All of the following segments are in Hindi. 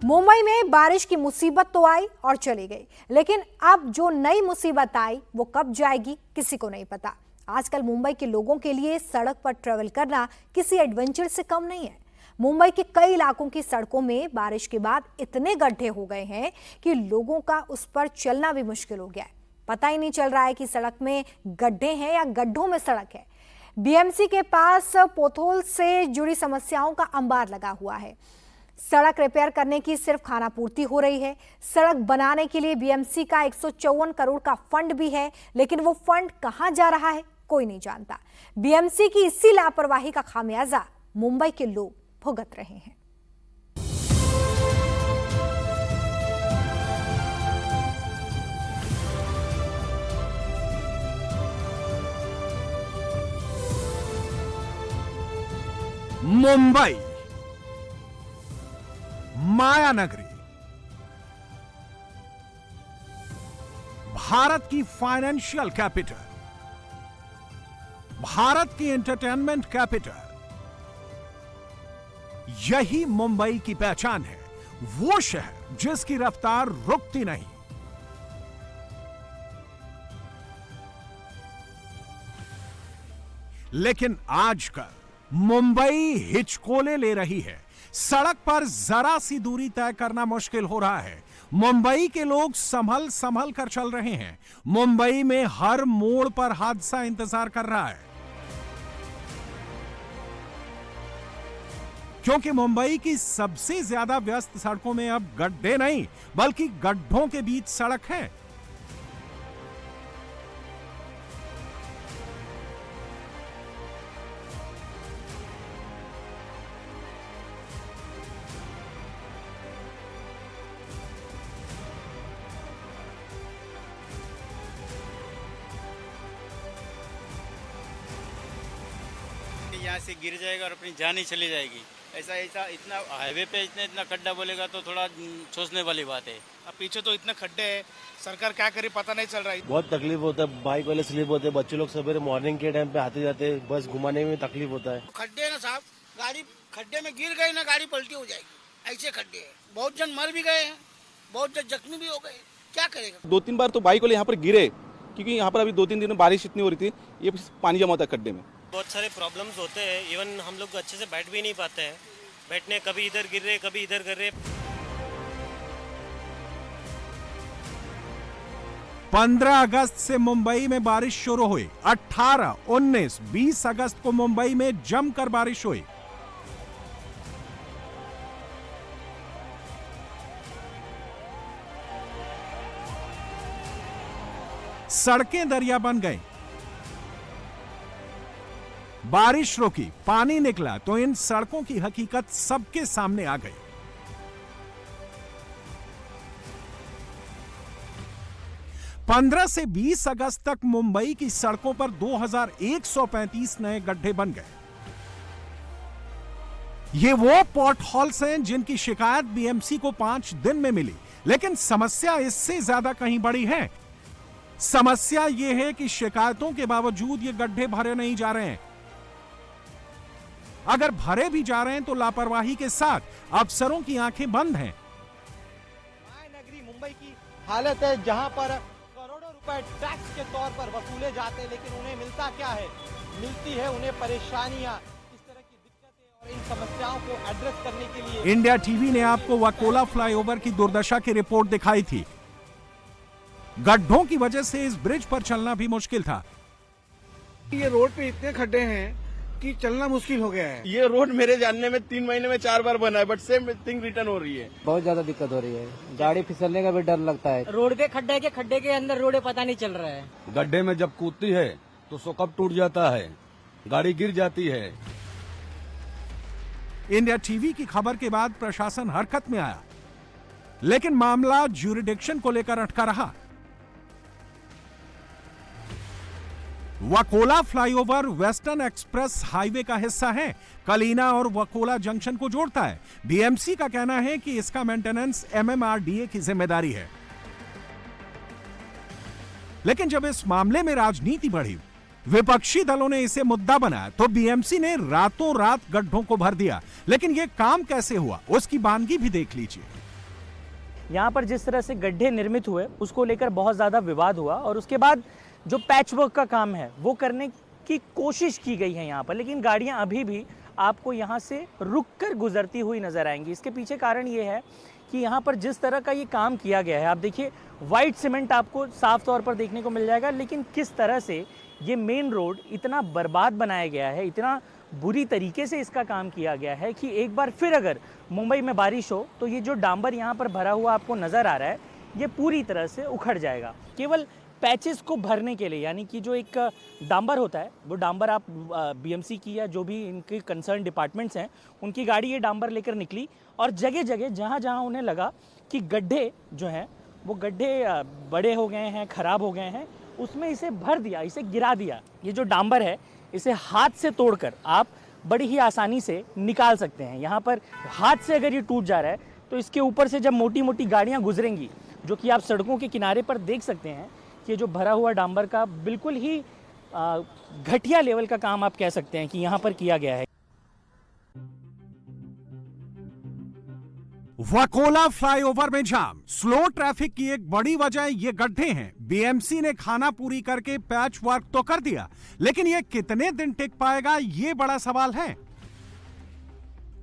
मुंबई में बारिश की मुसीबत तो आई और चली गई, लेकिन अब जो नई मुसीबत आई वो कब जाएगी किसी को नहीं पता। आजकल मुंबई के लोगों के लिए सड़क पर ट्रेवल करना किसी एडवेंचर से कम नहीं है। मुंबई के कई इलाकों की सड़कों में बारिश के बाद इतने गड्ढे हो गए हैं कि लोगों का उस पर चलना भी मुश्किल हो गया है। पता ही नहीं चल रहा है कि सड़क में गड्ढे हैं या गड्ढों में सड़क है। बीएमसी के पास पोथोल से जुड़ी समस्याओं का अंबार लगा हुआ है। सड़क रिपेयर करने की सिर्फ खानापूर्ति हो रही है। सड़क बनाने के लिए बीएमसी का 154 करोड़ का फंड भी है, लेकिन वो फंड कहां जा रहा है कोई नहीं जानता। बीएमसी की इसी लापरवाही का खामियाजा मुंबई के लोग भुगत रहे हैं। मुंबई माया नगरी, भारत की फाइनेंशियल कैपिटल, भारत की एंटरटेनमेंट कैपिटल, यही मुंबई की पहचान है। वो शहर जिसकी रफ्तार रुकती नहीं। लेकिन आजकल मुंबई हिचकोले ले रही है। सड़क पर जरा सी दूरी तय करना मुश्किल हो रहा है। मुंबई के लोग संभल संभल कर चल रहे हैं। मुंबई में हर मोड़ पर हादसा इंतजार कर रहा है, क्योंकि मुंबई की सबसे ज्यादा व्यस्त सड़कों में अब गड्ढे नहीं बल्कि गड्ढों के बीच सड़क है। यहाँ से गिर जाएगा और अपनी जान ही चली जाएगी। ऐसा इतना हाईवे पे इतना खड्डा बोलेगा तो थोड़ा सोचने वाली बात है। अब पीछे तो इतने खड्डे हैं, सरकार क्या करे पता नहीं चल रहा है। बहुत तकलीफ होता है, बाइक वाले स्लिप होते हैं, बच्चे लोग सवेरे मॉर्निंग के टाइम पे आते जाते बस घुमाने में तकलीफ होता है। खड्डे है ना साहब, गाड़ी खड्डे में गिर गई ना गाड़ी पलटी हो जाएगी, ऐसे खड्डे हैं। बहुत जन मर भी गए हैं, बहुत जन जख्मी भी हो गए, क्या करेगा। 2-3 बार तो बाइक वाले यहाँ पर गिरे, क्योंकि यहाँ पर अभी 2-3 दिन में बारिश इतनी हो रही थी, ये पानी जमा होता है खड्डे में। बहुत सारे प्रॉब्लम्स होते हैं, इवन हम लोग अच्छे से बैठ भी नहीं पाते हैं। बैठने कभी इधर गिर रहे कभी इधर गिर रहे। 15 अगस्त से मुंबई में बारिश शुरू हुई। 18, 19, 20 अगस्त को मुंबई में जमकर बारिश हुई। सड़कें दरिया बन गई। बारिश रुकी, पानी निकला तो इन सड़कों की हकीकत सबके सामने आ गई। पंद्रह से 20 अगस्त तक मुंबई की सड़कों पर 2135 नए गड्ढे बन गए। ये वो पॉट हॉल्स हैं जिनकी शिकायत बीएमसी को 5 दिन में मिली, लेकिन समस्या इससे ज्यादा कहीं बड़ी है। समस्या यह है कि शिकायतों के बावजूद ये गड्ढे भरे नहीं जा रहे हैं। अगर भरे भी जा रहे हैं तो लापरवाही के साथ। अफसरों की आंखें बंद हैं। नगरी मुंबई की हालत है, जहां पर करोड़ों रुपए टैक्स के तौर पर वसूले जाते हैं, लेकिन उन्हें मिलता क्या है? मिलती है उन्हें परेशानियां। इस तरह की दिक्कतें और इन समस्याओं को एड्रेस करने के लिए इंडिया टीवी ने आपको वाकोला फ्लाईओवर की दुर्दशा की रिपोर्ट दिखाई थी। गड्ढों की वजह से इस ब्रिज पर चलना भी मुश्किल था। ये रोड पे इतने खड्डे हैं कि चलना मुश्किल हो गया है। ये रोड मेरे जानने में 3 महीने में 4 बार बना है, बट सेम थिंग रिटर्न हो रही है। बहुत ज्यादा दिक्कत हो रही है, गाड़ी फिसलने का भी डर लगता है। रोड के खड्डे के अंदर रोड पता नहीं चल रहा है। गड्ढे में जब कूदती है तो सोकअप टूट जाता है, गाड़ी गिर जाती है। इंडिया टीवी की खबर के बाद प्रशासन हरकत में आया, लेकिन मामला ज्यूरिडिक्शन को लेकर अटका रहा। Vakola flyover western express highway का हिस्सा है, कलीना और वकोला जंक्शन को जोड़ता है। बीएमसी का कहना है कि इसका मेंटेनेंस एमएमआरडीए की जिम्मेदारी है। लेकिन जब इस मामले में राजनीति बढ़ी, विपक्षी दलों ने इसे मुद्दा बनाया तो बीएमसी ने रातों रात गड्ढों को भर दिया। लेकिन यह काम कैसे हुआ उसकी बानगी भी देख लीजिए। यहाँ पर जिस तरह से गड्ढे निर्मित हुए उसको लेकर बहुत ज़्यादा विवाद हुआ और उसके बाद जो पैचवर्क का काम है वो करने की कोशिश की गई है यहाँ पर, लेकिन गाड़ियाँ अभी भी आपको यहाँ से रुक कर गुजरती हुई नज़र आएंगी। इसके पीछे कारण ये है कि यहाँ पर जिस तरह का ये काम किया गया है, आप देखिए वाइट सीमेंट आपको साफ तौर पर देखने को मिल जाएगा, लेकिन किस तरह से ये मेन रोड इतना बर्बाद बनाया गया है, इतना बुरी तरीके से इसका काम किया गया है कि एक बार फिर अगर मुंबई में बारिश हो तो ये जो डांबर यहाँ पर भरा हुआ आपको नज़र आ रहा है ये पूरी तरह से उखड़ जाएगा। केवल पैचेस को भरने के लिए, यानी कि जो एक डांबर होता है वो डांबर आप बीएमसी की या जो भी इनके कंसर्न डिपार्टमेंट्स हैं उनकी गाड़ी ये डांबर लेकर निकली और जगह जगह जहाँ जहाँ उन्हें लगा कि गड्ढे जो हैं वो गड्ढे बड़े हो गए हैं, ख़राब हो गए हैं, उसमें इसे भर दिया, इसे गिरा दिया। ये जो डांबर है इसे हाथ से तोड़कर आप बड़ी ही आसानी से निकाल सकते हैं। यहाँ पर हाथ से अगर ये टूट जा रहा है तो इसके ऊपर से जब मोटी मोटी गाड़ियाँ गुजरेंगी, जो कि आप सड़कों के किनारे पर देख सकते हैं कि ये जो भरा हुआ डांबर का बिल्कुल ही घटिया लेवल का काम आप कह सकते हैं कि यहाँ पर किया गया है। वकोला फ्लाईओवर में जाम, स्लो ट्रैफिक की एक बड़ी वजह ये गड्ढे हैं। बीएमसी ने खाना पूरी करके पैच वर्क तो कर दिया, लेकिन ये कितने दिन टिक पाएगा ये बड़ा सवाल है।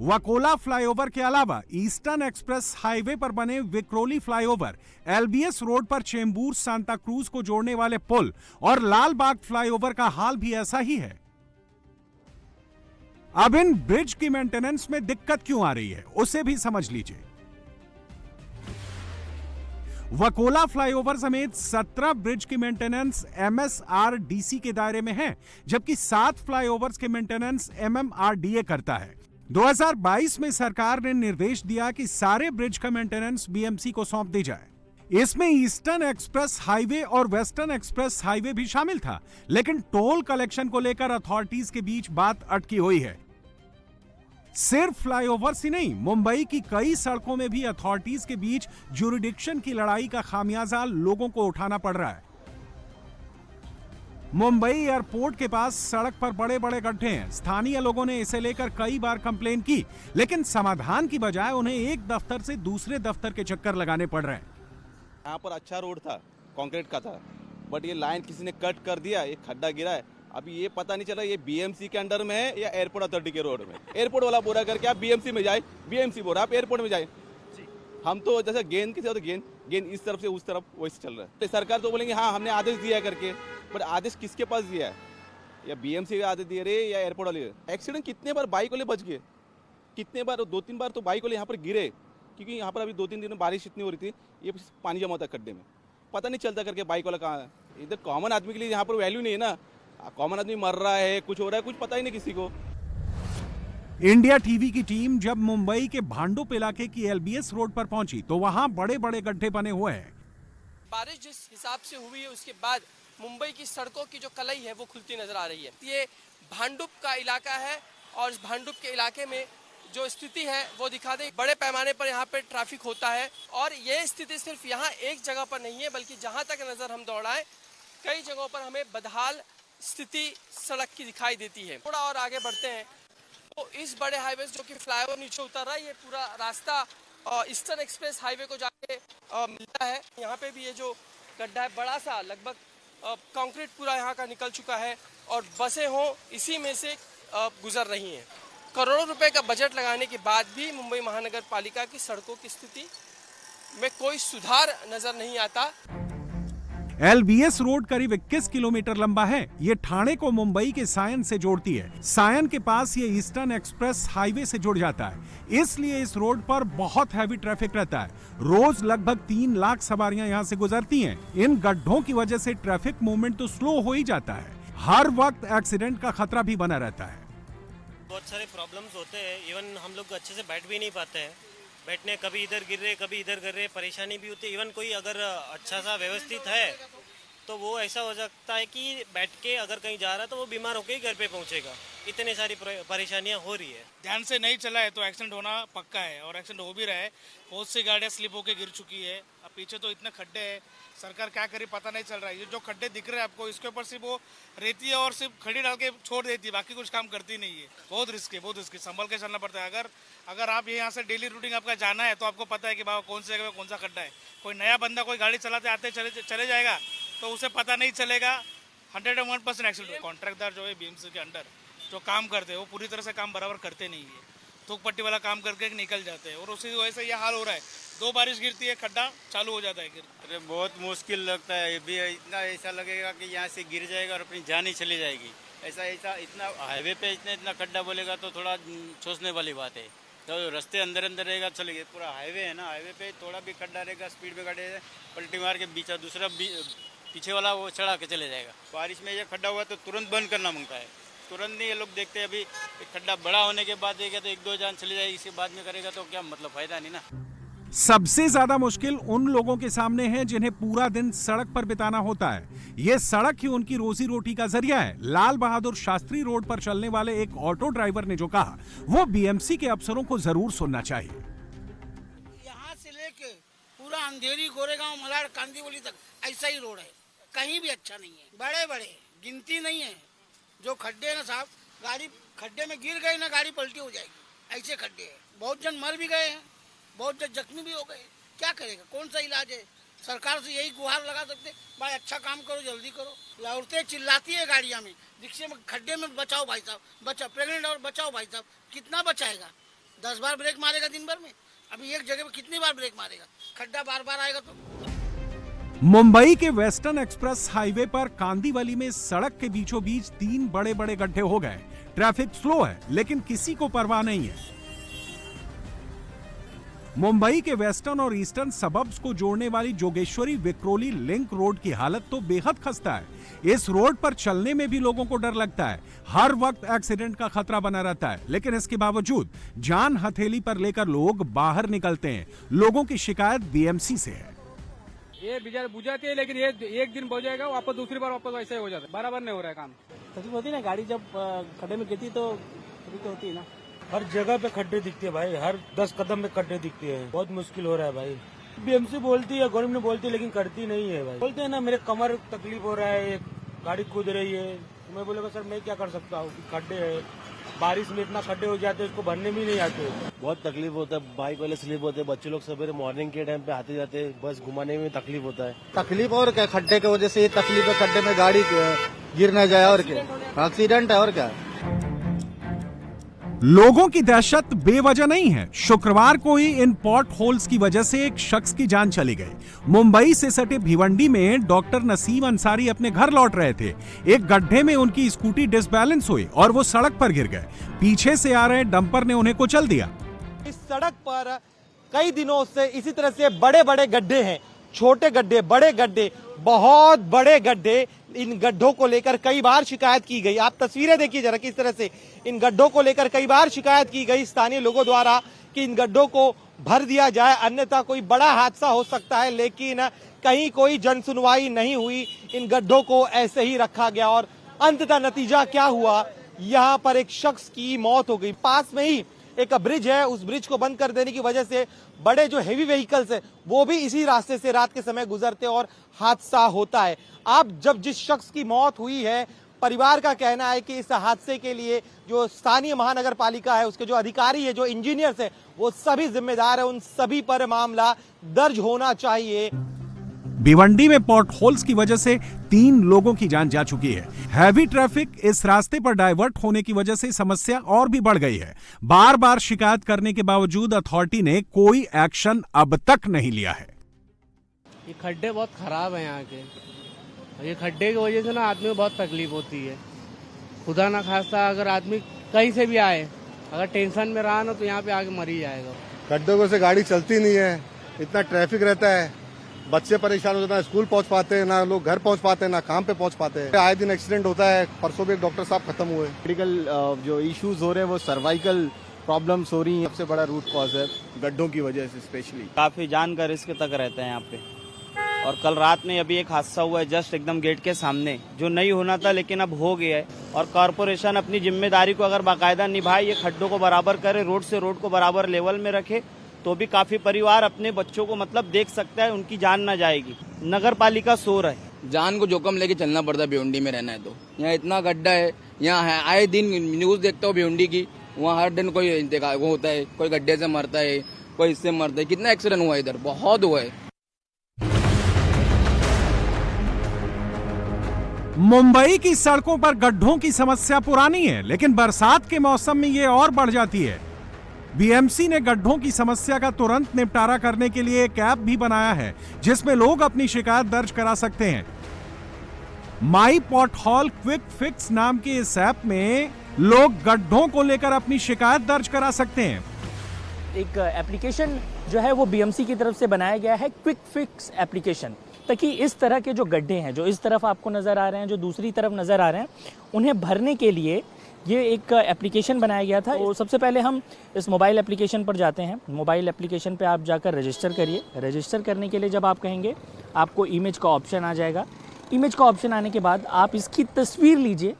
वकोला फ्लाईओवर के अलावा ईस्टर्न एक्सप्रेस हाईवे पर बने विक्रोली फ्लाईओवर, एलबीएस रोड पर चेंबूर सांता क्रूज को जोड़ने वाले पुल और लाल बाग फ्लाईओवर का हाल भी ऐसा ही है। अब इन ब्रिज की मेंटेनेंस में दिक्कत क्यों आ रही है उसे भी समझ लीजिए। वकोला फ्लाईओवर समेत 17 ब्रिज की मेंटेनेंस एमएसआरडीसी के दायरे में है, जबकि 7 फ्लाईओवर्स के मेंटेनेंस एमएमआरडीए करता है। 2022 में सरकार ने निर्देश दिया कि सारे ब्रिज का मेंटेनेंस बीएमसी को सौंप दी जाए। इसमें ईस्टर्न एक्सप्रेस हाईवे और वेस्टर्न एक्सप्रेस हाईवे भी शामिल था, लेकिन टोल कलेक्शन को लेकर अथॉरिटीज के बीच बात अटकी हुई है। सिर्फ फ्लाईओवर्स ही नहीं, मुंबई की कई सड़कों में भी अथॉरिटीज के बीच ज्यूरिडिक्शन की लड़ाई का खामियाजा लोगों को उठाना पड़ रहा है। मुंबई एयरपोर्ट के पास सड़क पर बड़े बड़े गड्ढे हैं। स्थानीय लोगों ने इसे लेकर कई बार कंप्लेन की, लेकिन समाधान की बजाय उन्हें एक दफ्तर से दूसरे दफ्तर के चक्कर लगाने पड़ रहे हैं। यहाँ पर अच्छा रोड था, कंक्रीट का था, बट ये लाइन किसी ने कट कर दिया, ये खड्डा गिरा है। अभी ये पता नहीं चला ये बीएमसी के अंडर में है या एयरपोर्ट अथॉरिटी के रोड में। एयरपोर्ट वाला बोला करके आप बीएमसी में जाए, बीएमसी बोला आप एयरपोर्ट में जाए। हम तो जैसे गेंद किसी तो गेंद इस तरफ से उस तरफ वैसे चल रहा है। सरकार तो बोलेंगे हाँ हमने आदेश दिया करके, बट आदेश किसके पास दिया है? या बीएमसी का आदेश दिए रहे या एयरपोर्ट वाले? एक्सीडेंट कितने बार बाइक वाले बच गए, कितने बार, 2-3 बार तो बाइक वाले यहाँ पर गिरे, क्योंकि यहाँ पर अभी 2-3 दिन में बारिश इतनी हो रही थी, ये पानी जमा होता है खड्डे में, पता नहीं चलता करके बाइक वाला कहाँ है। इधर कॉमन आदमी के लिए यहाँ पर वैल्यू नहीं है ना, कॉमन आदमी मर रहा है, कुछ हो रहा है, कुछ पता ही नहीं किसी को। इंडिया टीवी की टीम जब मुंबई के भांडुप इलाके की एलबीएस रोड पर पहुंची तो वहां बड़े बड़े गड्ढे बने हुए हैं। बारिश जिस हिसाब से हुई है उसके बाद मुंबई की सड़कों की जो कलई है वो खुलती नजर आ रही है। ये भांडुप का इलाका है और इस भांडुप के इलाके में जो स्थिति है वो दिखा दे, बड़े पैमाने पर यहाँ पे ट्रैफिक होता है और ये स्थिति सिर्फ यहाँ एक जगह पर नहीं है, बल्कि जहाँ तक नजर हम दौड़ाएं कई जगहों पर हमें बदहाल स्थिति सड़क की दिखाई देती है। थोड़ा और आगे बढ़ते हैं तो इस बड़े हाईवे जो कि फ्लाईओवर नीचे उतर रहा है, ये पूरा रास्ता ईस्टर्न एक्सप्रेस हाईवे को जाके मिलता है। यहाँ पे भी ये जो गड्ढा है बड़ा सा, लगभग कंक्रीट पूरा यहाँ का निकल चुका है और बसें हों इसी में से गुजर रही हैं। करोड़ों रुपए का बजट लगाने के बाद भी मुंबई महानगर पालिका की सड़कों की स्थिति में कोई सुधार नजर नहीं आता। एलबीएस रोड करीब 21 किलोमीटर लंबा है। ये ठाणे को मुंबई के सायन से जोड़ती है। सायन के पास ये ईस्टर्न एक्सप्रेस हाईवे से जुड़ जाता है, इसलिए इस रोड पर बहुत हैवी ट्रैफिक रहता है। रोज लगभग 3 लाख सवारियां यहाँ से गुजरती हैं। इन गड्ढों की वजह से ट्रैफिक मूवमेंट तो स्लो हो ही जाता है, हर वक्त एक्सीडेंट का खतरा भी बना रहता है। बहुत सारे प्रॉब्लम्स होते हैं, इवन हम लोग अच्छे से बैठ भी नहीं पाते हैं, बैठने कभी इधर गिर रहे कभी इधर गिर रहे, परेशानी भी होती है। इवन कोई अगर अच्छा सा व्यवस्थित है तो वो ऐसा हो सकता है कि बैठ के अगर कहीं जा रहा है तो वो बीमार होकर ही घर पे पहुंचेगा। इतनी सारी परेशानियां हो रही है। ध्यान से नहीं चला है तो एक्सीडेंट होना पक्का है और एक्सीडेंट हो भी रहा है। बहुत सी गाड़ियां स्लिप होकर गिर चुकी है। अब पीछे तो इतने खड्डे हैं, सरकार क्या करे पता नहीं चल रहा है। ये जो खड्डे दिख रहे हैं आपको, इसके ऊपर सिर्फ वो रेती है और सिर्फ खड़ी डाल के छोड़ देती है, बाकी कुछ काम करती नहीं है। बहुत रिस्क है, संभल के चलना पड़ता है। अगर आप यहाँ से डेली रूटीन आपका जाना है तो आपको पता है कि बाबा कौन सी जगह में कौन सा खड्डा है। कोई नया बंदा कोई गाड़ी चलाते आते चले जाएगा तो उसे पता नहीं चलेगा। 101% एक्सीडेंट। कॉन्ट्रैक्टदार जो है बीएमसी के अंडर जो काम करते हैं वो पूरी तरह से काम बराबर करते नहीं है, थोक पट्टी वाला काम करके निकल जाते हैं और उसी वजह से ये हाल हो रहा है। 2 बारिश गिरती है, खड्डा चालू हो जाता है गिर। अरे बहुत मुश्किल लगता है। ये भी इतना ऐसा लगेगा कि यहाँ से गिर जाएगा और अपनी जान ही चली जाएगी। ऐसा इतना हाईवे पे इतना खड्डा बोलेगा तो थोड़ा सोचने वाली बात है। तो रास्ते अंदर रहेगा चलेगा, पूरा हाईवे है ना, हाईवे पे थोड़ा भी खड्डा रहेगा, स्पीड में गाड़ी पलटी मार के दूसरा पीछे वाला वो चढ़ा के चले जाएगा। बारिश में ये खड्डा हुआ तो तुरंत बंद करना मांगता है, तुरंत नहीं। ये लोग देखते हैं अभी खड्डा बड़ा होने के बाद देगा तो 1-2 जान चली जाएगी, इसके बाद में करेगा तो क्या मतलब, फायदा नहीं ना। सबसे ज्यादा मुश्किल उन लोगों के सामने है जिन्हें पूरा दिन सड़क पर बिताना होता है। ये सड़क ही उनकी रोजी रोटी का जरिया है। लाल बहादुर शास्त्री रोड पर चलने वाले एक ऑटो ड्राइवर ने जो कहा वो बीएमसी के अफसरों को जरूर सुनना चाहिए। यहाँ से लेके पूरा अंधेरी गोरेगांव मलाड कांदीवली तक ऐसा ही रोड है, कहीं भी अच्छा नहीं है। बड़े बड़े गिनती नहीं है जो खड्डे है ना साहब, गाड़ी खड्डे में गिर गई ना गाड़ी पलटी हो जाएगी, ऐसे खड्डे हैं। बहुत जन मर भी गए हैं, बहुत जन जख्मी भी हो गए। क्या करेगा, कौन सा इलाज है? सरकार से यही गुहार लगा सकते, भाई अच्छा काम करो, जल्दी करो। औरतें चिल्लाती है गाड़ियाँ में, रिक्शे में, खड्डे में बचाओ भाई साहब, बचाओ। प्रेग्नेंट और बचाओ भाई साहब, कितना बचाएगा? 10 बार ब्रेक मारेगा दिन भर में? अभी एक जगह पे कितनी बार ब्रेक मारेगा? खड्डा बार बार आएगा तो। मुंबई के वेस्टर्न एक्सप्रेस हाईवे पर कांदीवली में सड़क के बीचों बीच 3 बड़े बड़े गड्ढे हो गए। ट्रैफिक स्लो है लेकिन किसी को परवाह नहीं है। मुंबई के वेस्टर्न और ईस्टर्न सबर्ब्स को जोड़ने वाली जोगेश्वरी विक्रोली लिंक रोड की हालत तो बेहद खस्ता है। इस रोड पर चलने में भी लोगों को डर लगता है। हर वक्त एक्सीडेंट का खतरा बना रहता है, लेकिन इसके बावजूद जान हथेली पर लेकर लोग बाहर निकलते हैं। लोगों की शिकायत बीएमसी से है। ये बुझाती है लेकिन ये एक दिन बुझ जाएगा, वापस दूसरी बार वापस वैसे हो जाता है। बराबर नहीं हो रहा है काम। तकलीफ होती है ना, गाड़ी जब खड्डे में गिरती तो तकलीफ होती है ना। हर जगह पे खड्डे दिखते हैं भाई, हर 10 कदम में खड्डे दिखते हैं। बहुत मुश्किल हो रहा है भाई। बीएमसी बोलती है, गवर्नमेंट बोलती है, लेकिन करती नहीं है भाई। बोलते हैं ना मेरे कमर तकलीफ हो रहा है, गाड़ी कूद रही है, तो मैं बोलेगा सर मैं क्या कर सकता हूँ, खड्डे है, बारिश में इतना खड्डे हो जाते हैं, उसको भरने भी नहीं आते। बहुत तकलीफ होता है, बाइक वाले स्लिप होते हैं, बच्चे लोग सवेरे मॉर्निंग के टाइम पे आते जाते बस घुमाने में तकलीफ होता है। तकलीफ और क्या, खड्डे की वजह से ये तकलीफ है, खड्डे में गाड़ी गिर न जाए और क्या, एक्सीडेंट है और क्या। लोगों की दहशत बेवजह नहीं है। शुक्रवार को ही इन पॉट होल्स की वजह से एक शख्स की जान चली गई। मुंबई से सटे भिवंडी में डॉक्टर नसीम अंसारी अपने घर लौट रहे थे। एक गड्ढे में उनकी स्कूटी डिसबैलेंस हुई और वो सड़क पर गिर गए। पीछे से आ रहे डंपर ने उन्हें कुचल दिया। इस सड़क पर कई दिनों से इसी तरह से बड़े बड़े गड्ढे हैं, छोटे गड्ढे, बड़े गड्ढे, बहुत बड़े गड्ढे। इन गड्ढों को लेकर कई बार शिकायत की गई। आप तस्वीरें देखिए जरा किस तरह से इन गड्ढों को लेकर कई बार शिकायत की गई स्थानीय लोगों द्वारा कि इन गड्ढों को भर दिया जाए, अन्यथा कोई बड़ा हादसा हो सकता है। लेकिन कहीं कोई जनसुनवाई नहीं हुई, इन गड्ढों को ऐसे ही रखा गया और अंततः नतीजा क्या हुआ, यहाँ पर एक शख्स की मौत हो गई। पास में ही एक ब्रिज है, उस ब्रिज को बंद कर देने की वजह से बड़े जो हेवी व्हीकल्स है वो भी इसी रास्ते से रात के समय गुजरते और हादसा होता है। अब जब जिस शख्स की मौत हुई है, परिवार का कहना है कि इस हादसे के लिए जो स्थानीय महानगर पालिका है, उसके जो अधिकारी है, जो इंजीनियर्स है, वो सभी जिम्मेदार है। उन सभी पर मामला दर्ज होना चाहिए। भिवंडी में पॉट होल्स की वजह से 3 लोगों की जान जा चुकी है। हैवी ट्रैफिक इस रास्ते पर डाइवर्ट होने की वजह से समस्या और भी बढ़ गई है। बार बार शिकायत करने के बावजूद अथॉरिटी ने कोई एक्शन अब तक नहीं लिया है। ये खड्डे बहुत खराब है यहाँ के, ये खड्डे की वजह से ना आदमी को बहुत तकलीफ होती है। खुदा ना खास्ता अगर आदमी कहीं से भी आए, अगर टेंशन में रहा ना तो यहाँ पे आके मर ही जाएगा। खड्डों से गाड़ी चलती नहीं है, इतना ट्रैफिक रहता है, बच्चे परेशान हो जाते हैं, स्कूल पहुंच पाते हैं ना, लोग घर पहुंच पाते हैं ना, काम पे पहुंच पाते हैं। आए दिन एक्सीडेंट होता है। परसों भी एक डॉक्टर साहब खत्म हुए। मेडिकल जो इश्यूज हो रहे हैं वो सर्वाइकल प्रॉब्लम्स हो रही हैं। सबसे बड़ा रूट कॉज है गड्ढों की वजह से, स्पेशली काफ़ी जान का रिस्क तक रहता है यहाँ पे और कल रात में अभी एक हादसा हुआ है जस्ट एकदम गेट के सामने, जो नहीं होना था लेकिन अब हो गया है। और कॉरपोरेशन अपनी जिम्मेदारी को अगर बाकायदा निभाए, ये खड्डों को बराबर करे, रोड से रोड को बराबर लेवल में रखे, तो भी काफ़ी परिवार अपने बच्चों को मतलब देख सकता है, उनकी जान ना जाएगी। नगर पालिका सो रहे, जान को जोखम लेके चलना पड़ता है भिवंडी में रहना है तो। यहाँ इतना गड्ढा है, यहाँ है आए दिन न्यूज़ देखता हूँ भिवंडी की, वहाँ हर दिन कोई वो होता है, कोई गड्ढे से मरता है, कोई इससे मरता है। कितना एक्सीडेंट हुआ है इधर, बहुत हुआ है। मुंबई की सड़कों पर गड्ढों की समस्या पुरानी है, लेकिन बरसात के मौसम में ये और बढ़ जाती है। बीएमसी ने गड्ढों की समस्या का तुरंत निपटारा करने के लिए एक ऐप भी बनाया है, जिसमें लोग अपनी शिकायत दर्ज करा सकते हैं। माई पॉटहॉल क्विक फिक्स नाम के इस ऐप में लोग गड्ढों को लेकर अपनी शिकायत दर्ज करा सकते हैं। एक एप्लीकेशन जो है वो बीएमसी की तरफ से बनाया गया है, क्विक फिक्स एप्लीकेशन, ताकि इस तरह के जो गड्ढे हैं, जो इस तरफ आपको नज़र आ रहे हैं, जो दूसरी तरफ नज़र आ रहे हैं, उन्हें भरने के लिए ये एक एप्लीकेशन बनाया गया था। तो सबसे पहले हम इस मोबाइल एप्लीकेशन पर जाते हैं। मोबाइल एप्लीकेशन पे आप जाकर रजिस्टर करिए। रजिस्टर करने के लिए जब आप कहेंगे, आपको इमेज का ऑप्शन आ जाएगा। इमेज का ऑप्शन आने के बाद आप इसकी तस्वीर लीजिए।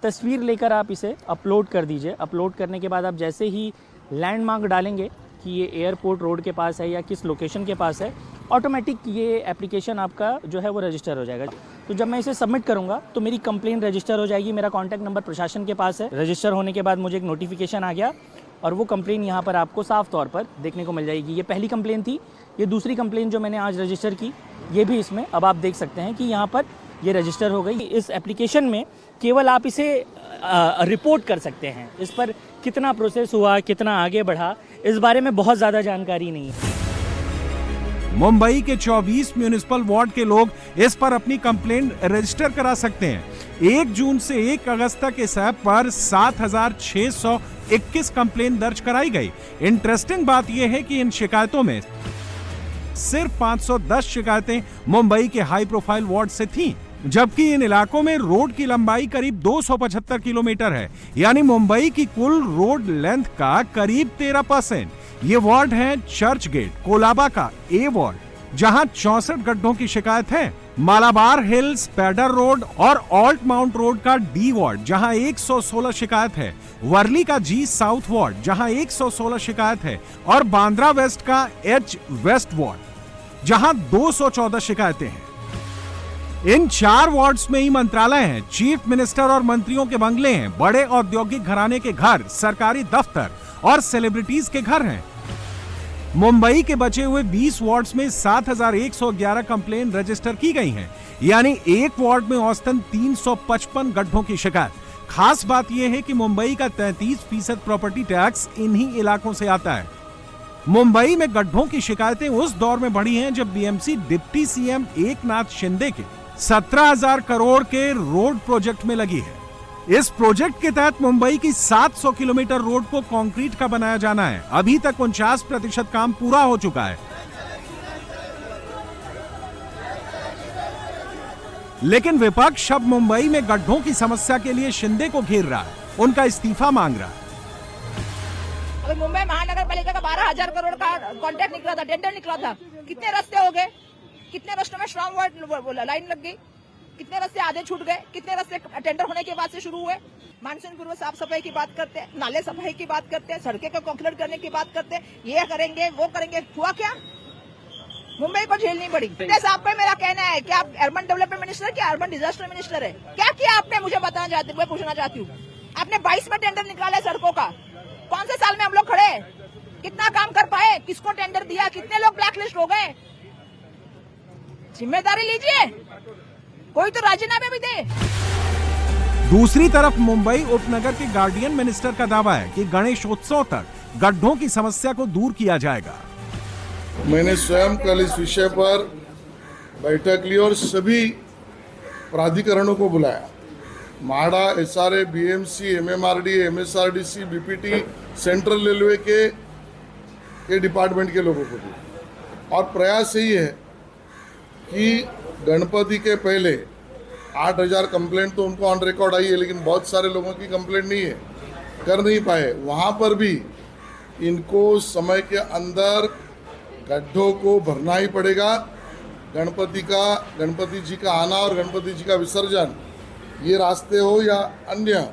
तस्वीर लेकर आप इसे अपलोड कर दीजिए। अपलोड करने के बाद आप जैसे ही लैंडमार्क डालेंगे कि ये एयरपोर्ट रोड के पास है या किस लोकेशन के पास है, ऑटोमेटिक ये एप्लीकेशन आपका जो है वो रजिस्टर हो जाएगा। तो जब मैं इसे सबमिट करूंगा तो मेरी कंप्लेन रजिस्टर हो जाएगी। मेरा कॉन्टैक्ट नंबर प्रशासन के पास है। रजिस्टर होने के बाद मुझे एक नोटिफिकेशन आ गया और वो कंप्लेन यहाँ पर आपको साफ तौर पर देखने को मिल जाएगी। ये पहली कंप्लेन थी। ये दूसरी कंप्लेन जो मैंने आज रजिस्टर की, ये भी इसमें अब आप देख सकते हैं कि यहाँ पर ये रजिस्टर हो गई। इस एप्लीकेशन में केवल आप इसे रिपोर्ट कर सकते हैं। इस पर कितना प्रोसेस हुआ, कितना आगे बढ़ा, इस बारे में बहुत ज़्यादा जानकारी नहीं है। मुंबई के 24 म्युनिसिपल वार्ड के लोग इस पर अपनी कंप्लेंट रजिस्टर करा सकते हैं। 1 जून से 1 अगस्त तक इस ऐप पर 7,621 कंप्लेंट दर्ज कराई गई। इंटरेस्टिंग बात यह है कि इन शिकायतों में सिर्फ 510 शिकायतें मुंबई के हाई प्रोफाइल वार्ड से थीं, जबकि इन इलाकों में रोड की लंबाई करीब 275 किलोमीटर है, यानी मुंबई की कुल रोड लेंथ का करीब 13%। ये वार्ड है चर्च गेट, कोलाबा का ए वार्ड, जहां 64 गड्ढों की शिकायत है। मालाबार हिल्स, पैडर रोड और ऑल्ट माउंट रोड का डी वार्ड, जहां 116 शिकायत है। वर्ली का जी साउथ वार्ड, जहां 116 शिकायत है। और बांद्रा वेस्ट का एच वेस्ट वार्ड, जहां 214 शिकायतें हैं। इन 4 वार्ड्स में ही मंत्रालय हैं, चीफ मिनिस्टर और मंत्रियों के बंगले हैं, बड़े औद्योगिक घराने के घर, सरकारी दफ्तर और सेलिब्रिटीज के घर हैं। मुंबई के बचे हुए 20 वार्ड्स में 7,111 कंप्लेन रजिस्टर की गई हैं, यानी एक वार्ड में औसतन 355 गड्ढों की शिकायत। खास बात यह है कि मुंबई का 33% प्रॉपर्टी टैक्स इन्हीं इलाकों से आता है। मुंबई में गड्ढों की शिकायतें उस दौर में बढ़ी हैं जब BMC deputy CM Eknath Shinde के 17,000 करोड़ के रोड प्रोजेक्ट में लगी है। इस प्रोजेक्ट के तहत मुंबई की 700 किलोमीटर रोड को कंक्रीट का बनाया जाना है। अभी तक 49% काम पूरा हो चुका है, लेकिन विपक्ष अब मुंबई में गड्ढों की समस्या के लिए शिंदे को घेर रहा है, उनका इस्तीफा मांग रहा है। अभी मुंबई महानगर पालिका का 12,000 करोड़ का कॉन्ट्रैक्ट निकला था, टेंडर निकला था। कितने रास्ते हो गए, कितने रास्तों में स्ट्रॉन्ग वार्ड लाइन लग गई, कितने रास्ते आधे छूट गए, कितने रास्ते टेंडर होने के बाद से शुरू हुए। मानसून पूर्व साफ सफाई की बात करते हैं, नाले सफाई की बात करते हैं, सड़कें को कंक्रीट करने की बात करते हैं, ये करेंगे वो करेंगे। हुआ क्या? मुंबई को झेलनी पड़ी। साहब पे मेरा कहना है कि आप अर्बन डेवलपमेंट मिनिस्टर क्या अर्बन डिजास्टर मिनिस्टर है? क्या किया आपने, मुझे बताना चाहती हूँ, मैं पूछना चाहती हूँ। आपने 22 में टेंडर निकाला है सड़कों का, कौन से साल में हम लोग खड़े, कितना काम कर पाए, किसको टेंडर दिया, कितने लोग ब्लैकलिस्ट हो गए? जिम्मेदारी लीजिए, कोई तो राजीनामे भी दे। दूसरी तरफ मुंबई उपनगर के गार्डियन मिनिस्टर का दावा है कि गणेशोत्सव तक गड्ढों की समस्या को दूर किया जाएगा। मैंने स्वयं कल इस विषय पर बैठक ली और सभी प्राधिकरणों को बुलाया, माड़ा, SRA, BMC, MMRD, MSRDC, BPT, central railway के डिपार्टमेंट के लोगों को भी। और प्रयास यही है कि गणपति के पहले 8,000 कंप्लेंट तो उनको ऑन रिकॉर्ड आई है, लेकिन बहुत सारे लोगों की कंप्लेंट नहीं है, कर नहीं पाए। वहाँ पर भी इनको समय के अंदर गड्ढों को भरना ही पड़ेगा गणपति जी का आना और गणपति जी का विसर्जन, ये रास्ते हो या अन्य,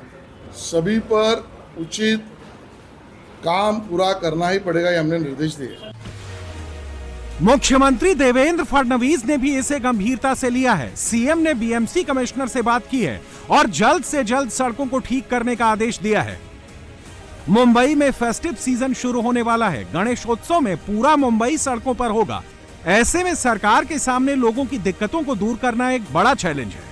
सभी पर उचित काम पूरा करना ही पड़ेगा, ये हमने निर्देश दिए। मुख्यमंत्री देवेंद्र फडणवीस ने भी इसे गंभीरता से लिया है। सीएम ने बीएमसी कमिश्नर से बात की है और जल्द से जल्द सड़कों को ठीक करने का आदेश दिया है। मुंबई में फेस्टिव सीजन शुरू होने वाला है। गणेशोत्सव में पूरा मुंबई सड़कों पर होगा। ऐसे में सरकार के सामने लोगों की दिक्कतों को दूर करना एक बड़ा चैलेंज है।